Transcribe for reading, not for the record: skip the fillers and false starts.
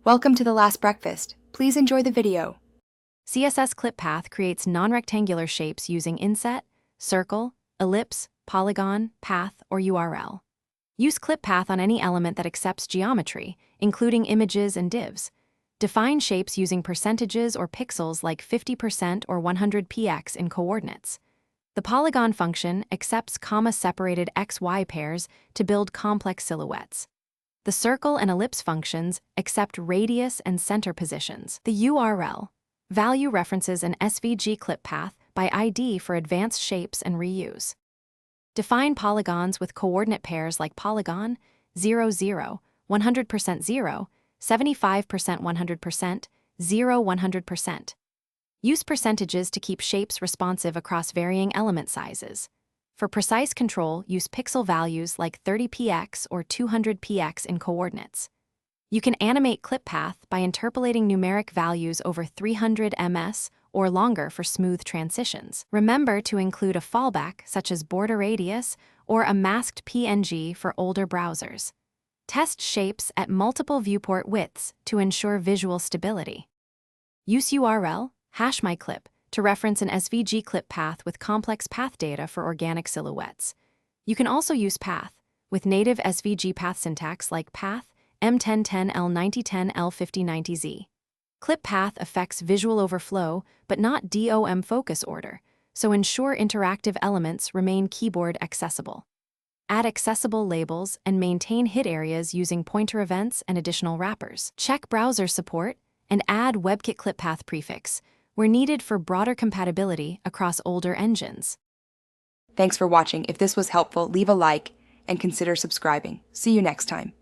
Welcome to The Last Breakfast. Please enjoy the video. CSS Clip Path creates non-rectangular shapes using inset, circle, ellipse, polygon, path, or URL. Use Clip Path on any element that accepts geometry, including images and divs. Define shapes using percentages or pixels like 50% or 100px in coordinates. The polygon function accepts comma-separated XY pairs to build complex silhouettes. The circle and ellipse functions accept radius and center positions. The URL value references an SVG clip path by ID for advanced shapes and reuse. Define polygons with coordinate pairs like polygon, 0, 0, 100% 0, 75% 100%, 0 100%. Use percentages to keep shapes responsive across varying element sizes. For precise control, use pixel values like 30px or 200px in coordinates. You can animate clip path by interpolating numeric values over 300 ms or longer for smooth transitions. Remember to include a fallback such as border radius or a masked PNG for older browsers. Test shapes at multiple viewport widths to ensure visual stability. Use URL #myclip to reference an SVG clip path with complex path data for organic silhouettes. You can also use path with native SVG path syntax like path M1010L9010L5090Z. Clip path affects visual overflow but not DOM focus order, so ensure interactive elements remain keyboard accessible. Add accessible labels and maintain hit areas using pointer events and additional wrappers. Check browser support and add WebKit clip path prefix where needed for broader compatibility across older engines. Thanks for watching. If this was helpful, leave a like and consider subscribing. See you next time.